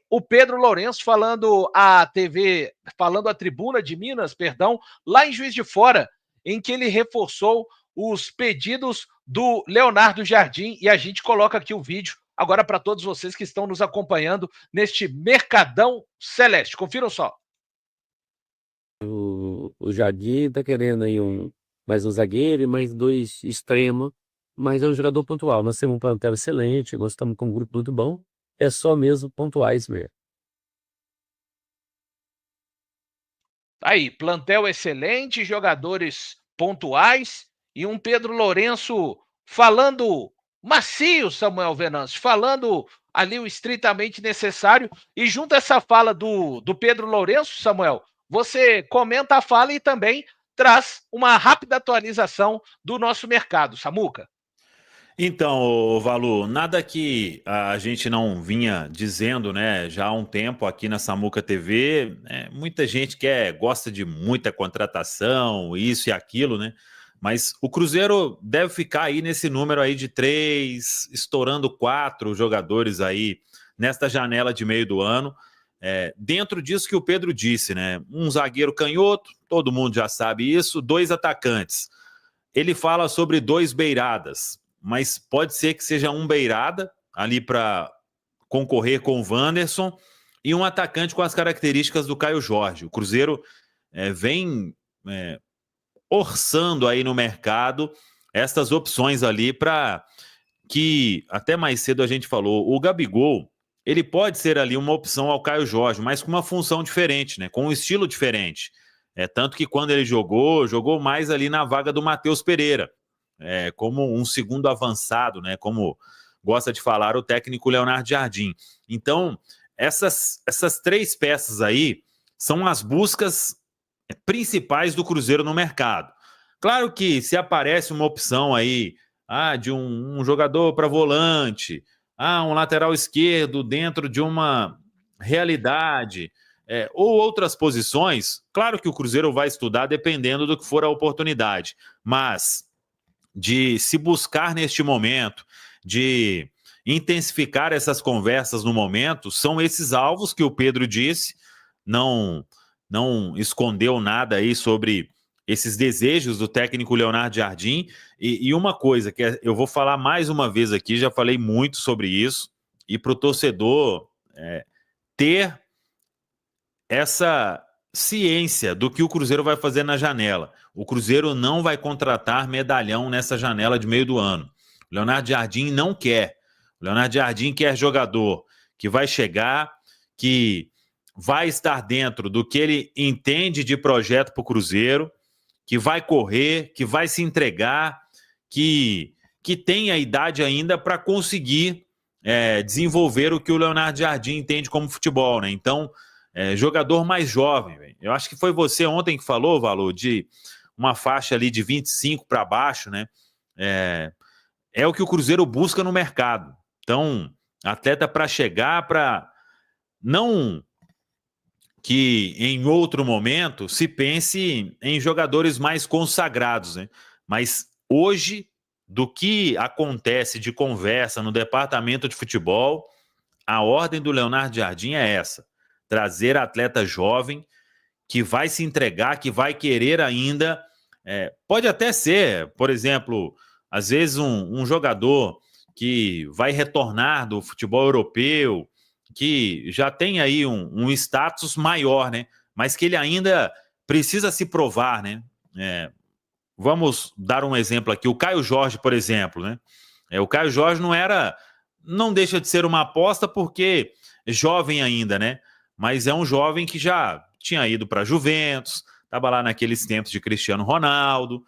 o Pedro Lourenço falando à TV, falando à Tribuna de Minas, perdão, lá em Juiz de Fora, em que ele reforçou os pedidos do Leonardo Jardim, e a gente coloca aqui o vídeo agora para todos vocês que estão nos acompanhando neste Mercadão Celeste. Confiram só. O Jardim tá querendo aí mais um zagueiro e mais 2 extremos, mas é um jogador pontual. Nós temos um plantel excelente, nós estamos com um grupo muito bom, é só mesmo pontuais mesmo. Aí, plantel excelente, jogadores pontuais e um Pedro Lourenço falando macio, Samuel Venâncio, falando ali o estritamente necessário. E junto a essa fala do Pedro Lourenço, Samuel, você comenta a fala e também traz uma rápida atualização do nosso mercado, Samuca. Então, Valu, nada que a gente não vinha dizendo, né, já há um tempo aqui na Samuca TV, né, muita gente gosta de muita contratação, isso e aquilo, né, mas o Cruzeiro deve ficar aí nesse número aí de 3, estourando 4 jogadores aí nesta janela de meio do ano, dentro disso que o Pedro disse, né, um zagueiro canhoto, todo mundo já sabe isso, 2 atacantes. Ele fala sobre 2 beiradas, mas pode ser que seja um beirada ali para concorrer com o Wanderson e um atacante com as características do Caio Jorge. O Cruzeiro vem orçando aí no mercado estas opções ali para que, até mais cedo a gente falou, o Gabigol, ele pode ser ali uma opção ao Caio Jorge, mas com uma função diferente, né? Com um estilo diferente. Tanto que quando ele jogou mais ali na vaga do Matheus Pereira, como um segundo avançado, né? Como gosta de falar o técnico Leonardo Jardim. Então, essas 3 peças aí são as buscas principais do Cruzeiro no mercado. Claro que se aparece uma opção aí, de um jogador para volante, um lateral esquerdo dentro de uma realidade, ou outras posições, claro que o Cruzeiro vai estudar dependendo do que for a oportunidade, mas de se buscar neste momento, de intensificar essas conversas no momento, são esses alvos que o Pedro disse, não escondeu nada aí sobre esses desejos do técnico Leonardo Jardim, e uma coisa que eu vou falar mais uma vez aqui, já falei muito sobre isso, e para o torcedor ter essa ciência do que o Cruzeiro vai fazer na janela. O Cruzeiro não vai contratar medalhão nessa janela de meio do ano. O Leonardo Jardim não quer. O Leonardo Jardim quer jogador que vai chegar, que vai estar dentro do que ele entende de projeto para o Cruzeiro, que vai correr, que vai se entregar, que tem a idade ainda para conseguir desenvolver o que o Leonardo Jardim entende como futebol, né? Então, jogador mais jovem. Véio. Eu acho que foi você ontem que falou, Valor, de uma faixa ali de 25 para baixo, né? É o que o Cruzeiro busca no mercado. Então, atleta para chegar, para não que em outro momento se pense em jogadores mais consagrados, né? Mas hoje, do que acontece de conversa no departamento de futebol, a ordem do Leonardo Jardim é essa: trazer atleta jovem que vai se entregar, que vai querer ainda. Pode até ser, por exemplo, às vezes um jogador que vai retornar do futebol europeu, que já tem aí um status maior, né? Mas que ele ainda precisa se provar, né? Vamos dar um exemplo aqui. O Caio Jorge, por exemplo, né? O Caio Jorge não deixa de ser uma aposta porque é jovem ainda, né? Mas é um jovem que já tinha ido para a Juventus, estava lá naqueles tempos de Cristiano Ronaldo,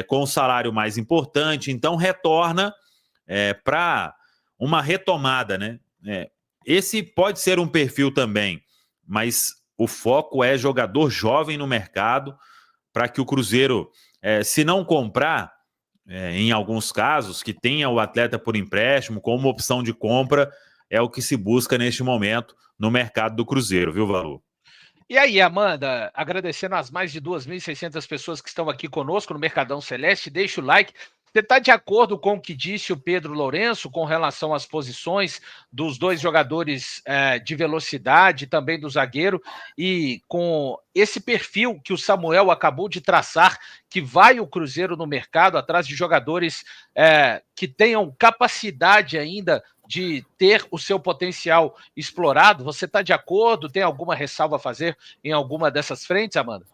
com um salário mais importante, então retorna para uma retomada, né? Esse pode ser um perfil também, mas o foco é jogador jovem no mercado, para que o Cruzeiro, se não comprar, em alguns casos, que tenha o atleta por empréstimo, como opção de compra, é o que se busca neste momento no mercado do Cruzeiro, viu, Valu? E aí, Amanda, agradecendo as mais de 2.600 pessoas que estão aqui conosco no Mercadão Celeste, deixa o like, Você está de acordo com o que disse o Pedro Lourenço com relação às posições dos dois jogadores de velocidade, também do zagueiro, e com esse perfil que o Samuel acabou de traçar, que vai o Cruzeiro no mercado atrás de jogadores que tenham capacidade ainda de ter o seu potencial explorado? Você está de acordo? Tem alguma ressalva a fazer em alguma dessas frentes, Amanda?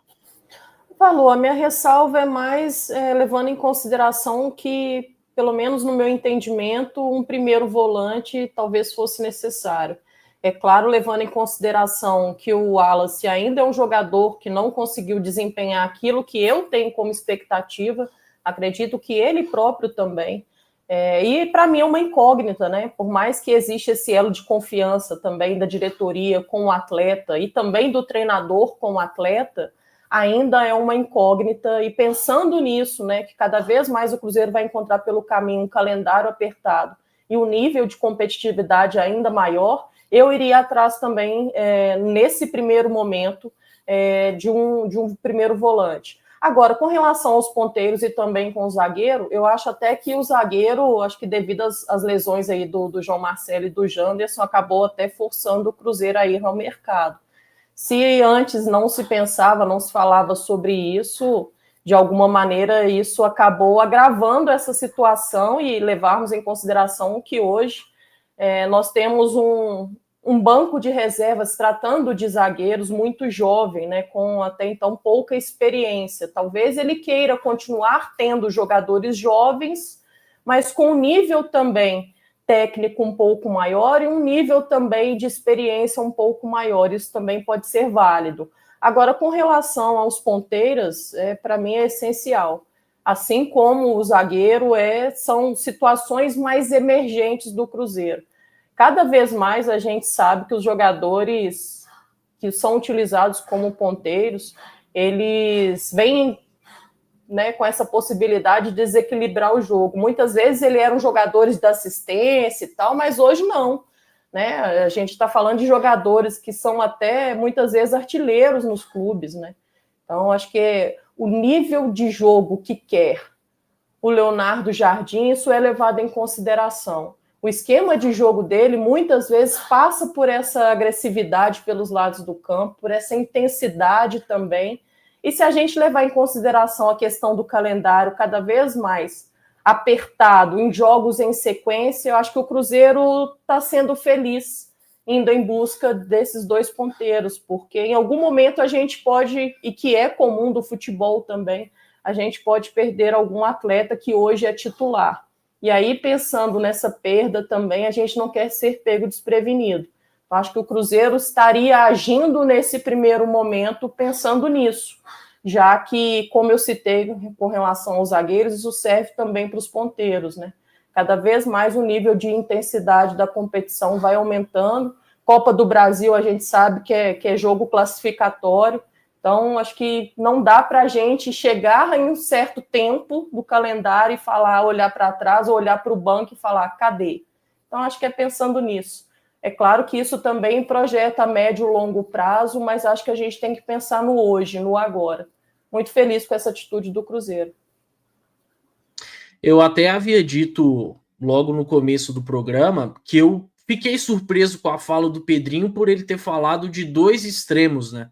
Falou, a minha ressalva é mais levando em consideração que, pelo menos no meu entendimento, um primeiro volante talvez fosse necessário. É claro, levando em consideração que o Wallace ainda é um jogador que não conseguiu desempenhar aquilo que eu tenho como expectativa, acredito que ele próprio também. E para mim é uma incógnita, né? Por mais que exista esse elo de confiança também da diretoria com o atleta e também do treinador com o atleta, ainda é uma incógnita, e pensando nisso, né, que cada vez mais o Cruzeiro vai encontrar pelo caminho um calendário apertado e um nível de competitividade ainda maior, eu iria atrás também, nesse primeiro momento, de um primeiro volante. Agora, com relação aos ponteiros e também com o zagueiro, eu acho até que o zagueiro, acho que devido às lesões aí do João Marcelo e do Janderson, acabou até forçando o Cruzeiro a ir ao mercado. Se antes não se pensava, não se falava sobre isso, de alguma maneira isso acabou agravando essa situação, e levarmos em consideração que hoje nós temos um banco de reservas tratando de zagueiros muito jovem, né, com até então pouca experiência. Talvez ele queira continuar tendo jogadores jovens, mas com um nível também técnico um pouco maior e um nível também de experiência um pouco maior. Isso também pode ser válido. Agora, com relação aos ponteiros, para mim é essencial. Assim como o zagueiro, são situações mais emergentes do Cruzeiro. Cada vez mais a gente sabe que os jogadores que são utilizados como ponteiros, eles vêm, né, com essa possibilidade de desequilibrar o jogo. Muitas vezes eles eram jogadores da assistência e tal, mas hoje não. Né? A gente está falando de jogadores que são até, muitas vezes, artilheiros nos clubes. Né? Então, acho que o nível de jogo que quer o Leonardo Jardim, isso é levado em consideração. O esquema de jogo dele, muitas vezes, passa por essa agressividade pelos lados do campo, por essa intensidade também. E se a gente levar em consideração a questão do calendário cada vez mais apertado, em jogos em sequência, eu acho que o Cruzeiro está sendo feliz indo em busca desses dois ponteiros, porque em algum momento a gente pode, e que é comum do futebol também, a gente pode perder algum atleta que hoje é titular. E aí, pensando nessa perda também, a gente não quer ser pego desprevenido. Eu acho que o Cruzeiro estaria agindo nesse primeiro momento pensando nisso, já que, como eu citei com relação aos zagueiros, isso serve também para os ponteiros, né? Cada vez mais o nível de intensidade da competição vai aumentando. Copa do Brasil, a gente sabe que é jogo classificatório, então acho que não dá para a gente chegar em um certo tempo do calendário e falar, olhar para trás ou olhar para o banco e falar, cadê? Então acho que é pensando nisso. É claro que isso também projeta a médio e longo prazo, mas acho que a gente tem que pensar no hoje, no agora. Muito feliz com essa atitude do Cruzeiro. Eu até havia dito logo no começo do programa que eu fiquei surpreso com a fala do Pedrinho por ele ter falado de dois extremos, né?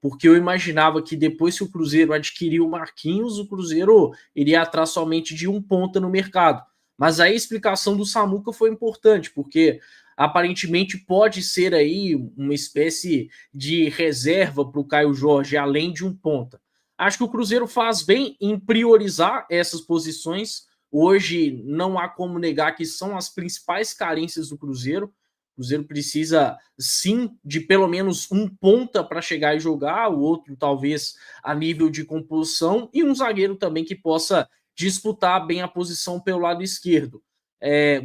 Porque eu imaginava que depois que o Cruzeiro adquiriu o Marquinhos, o Cruzeiro iria atrás somente de um ponta no mercado. Mas aí a explicação do Samuca foi importante, porque aparentemente pode ser aí uma espécie de reserva para o Caio Jorge, além de um ponta. Acho que o Cruzeiro faz bem em priorizar essas posições. Hoje não há como negar que são as principais carências do Cruzeiro. O Cruzeiro precisa, sim, de pelo menos um ponta para chegar e jogar, o outro talvez a nível de composição, e um zagueiro também que possa disputar bem a posição pelo lado esquerdo.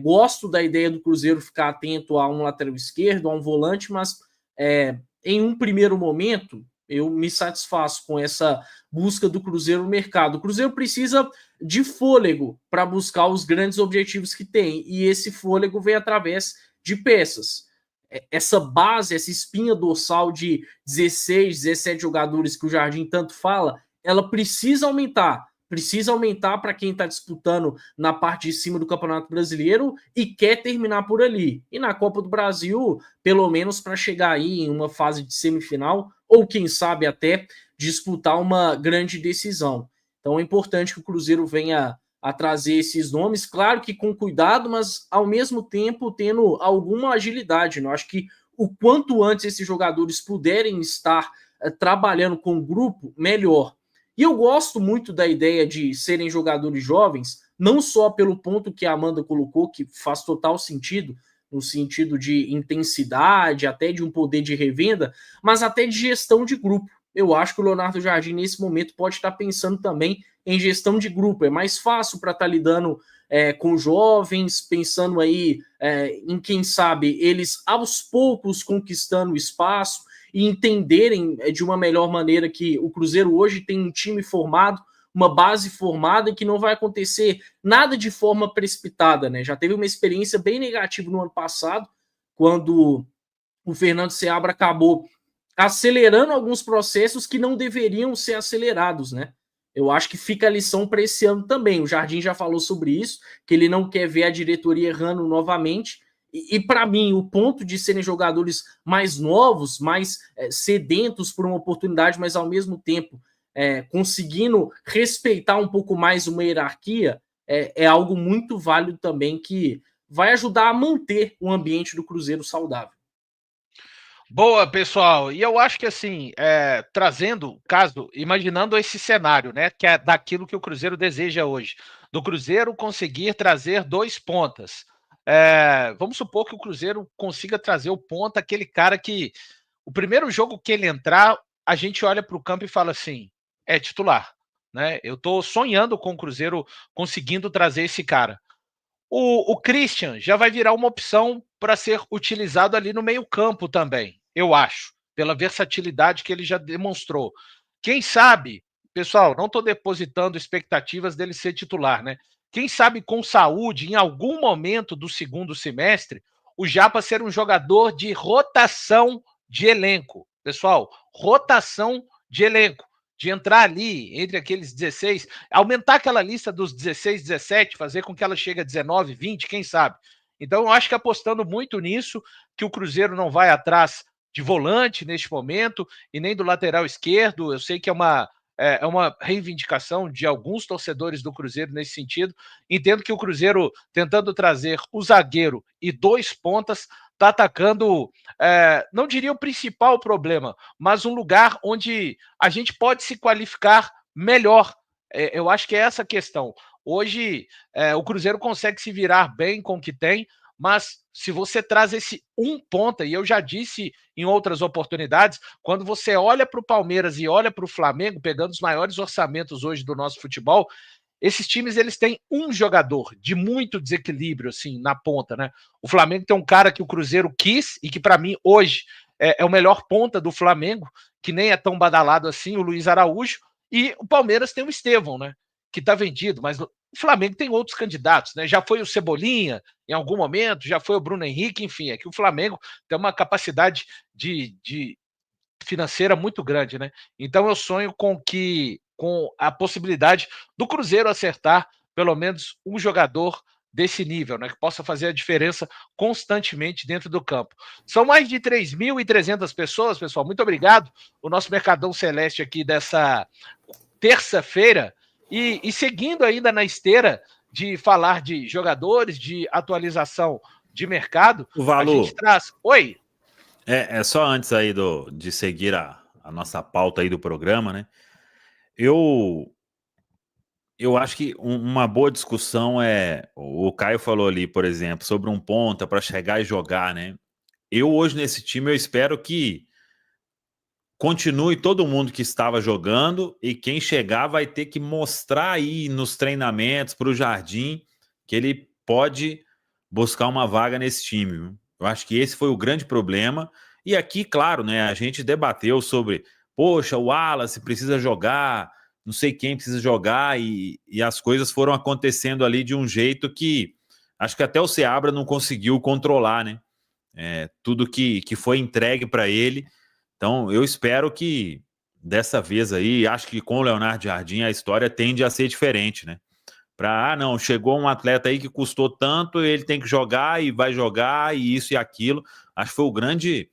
Gosto da ideia do Cruzeiro ficar atento a um lateral esquerdo, a um volante, mas em um primeiro momento eu me satisfaço com essa busca do Cruzeiro no mercado. O Cruzeiro precisa de fôlego para buscar os grandes objetivos que tem, e esse fôlego vem através de peças. Essa base, essa espinha dorsal de 16, 17 jogadores que o Jardim tanto fala, ela precisa aumentar precisa aumentar para quem está disputando na parte de cima do Campeonato Brasileiro e quer terminar por ali. E na Copa do Brasil, pelo menos para chegar aí em uma fase de semifinal, ou quem sabe até disputar uma grande decisão. Então é importante que o Cruzeiro venha a trazer esses nomes, claro que com cuidado, mas ao mesmo tempo tendo alguma agilidade. Né? Eu acho que o quanto antes esses jogadores puderem estar trabalhando com o grupo, melhor. E eu gosto muito da ideia de serem jogadores jovens, não só pelo ponto que a Amanda colocou, que faz total sentido, no sentido de intensidade, até de um poder de revenda, mas até de gestão de grupo. Eu acho que o Leonardo Jardim, nesse momento, pode estar pensando também em gestão de grupo. É mais fácil para estar lidando com jovens, pensando aí em, quem sabe, eles aos poucos conquistando o espaço e entenderem de uma melhor maneira que o Cruzeiro hoje tem um time formado, uma base formada e que não vai acontecer nada de forma precipitada, né? Já teve uma experiência bem negativa no ano passado, quando o Fernando Seabra acabou acelerando alguns processos que não deveriam ser acelerados, né? Eu acho que fica a lição para esse ano também. O Jardim já falou sobre isso, que ele não quer ver a diretoria errando novamente. E para mim, o ponto de serem jogadores mais novos, mais sedentos por uma oportunidade, mas ao mesmo tempo conseguindo respeitar um pouco mais uma hierarquia, é algo muito válido também, que vai ajudar a manter o ambiente do Cruzeiro saudável. Boa, pessoal. E eu acho que assim, trazendo caso, imaginando esse cenário, né, que é daquilo que o Cruzeiro deseja hoje, do Cruzeiro conseguir trazer 2 pontas. Vamos supor que o Cruzeiro consiga trazer o ponta, aquele cara que o primeiro jogo que ele entrar, a gente olha para o campo e fala assim, é titular, né? Eu estou sonhando com o Cruzeiro conseguindo trazer esse cara. O Christian já vai virar uma opção para ser utilizado ali no meio-campo também, eu acho, pela versatilidade que ele já demonstrou. Quem sabe, pessoal, não estou depositando expectativas dele ser titular, né? Quem sabe com saúde, em algum momento do segundo semestre, o Japa ser um jogador de rotação de elenco. Pessoal, rotação de elenco. De entrar ali entre aqueles 16, aumentar aquela lista dos 16, 17, fazer com que ela chegue a 19, 20, quem sabe. Então, eu acho que apostando muito nisso, que o Cruzeiro não vai atrás de volante neste momento e nem do lateral esquerdo. Eu sei que é uma reivindicação de alguns torcedores do Cruzeiro nesse sentido. Entendo que o Cruzeiro, tentando trazer o zagueiro e 2 pontas, está atacando, não diria o principal problema, mas um lugar onde a gente pode se qualificar melhor. Eu acho que é essa a questão. Hoje, o Cruzeiro consegue se virar bem com o que tem, mas se você traz esse ponta, e eu já disse em outras oportunidades, quando você olha para o Palmeiras e olha para o Flamengo, pegando os maiores orçamentos hoje do nosso futebol, esses times eles têm um jogador de muito desequilíbrio assim na ponta, né? O Flamengo tem um cara que o Cruzeiro quis e que para mim hoje é o melhor ponta do Flamengo, que nem é tão badalado assim, o Luiz Araújo, e o Palmeiras tem o Estevão, né? Que está vendido, mas o Flamengo tem outros candidatos, né? Já foi o Cebolinha em algum momento, já foi o Bruno Henrique, enfim, é que o Flamengo tem uma capacidade de financeira muito grande, né? Então eu sonho com a possibilidade do Cruzeiro acertar pelo menos um jogador desse nível, né, que possa fazer a diferença constantemente dentro do campo. São mais de 3.300 pessoas, pessoal. Muito obrigado. O nosso Mercadão Celeste aqui dessa terça-feira e seguindo ainda na esteira de falar de jogadores, de atualização de mercado, a gente traz... Oi? Só antes aí de seguir a nossa pauta aí do programa, né? Eu acho que uma boa discussão o Caio falou ali, por exemplo, sobre um ponta para chegar e jogar, né? Eu hoje nesse time eu espero que continue todo mundo que estava jogando e quem chegar vai ter que mostrar aí nos treinamentos para o Jardim que ele pode buscar uma vaga nesse time, viu? Eu acho que esse foi o grande problema. E aqui, claro, né, a gente debateu sobre, poxa, o Wallace precisa jogar, não sei quem precisa jogar, e as coisas foram acontecendo ali de um jeito que acho que até o Seabra não conseguiu controlar, né? Tudo que foi entregue para ele. Então, eu espero que dessa vez aí, acho que com o Leonardo Jardim a história tende a ser diferente, né? Não, chegou um atleta aí que custou tanto, ele tem que jogar e vai jogar, e isso e aquilo. Acho que foi o grande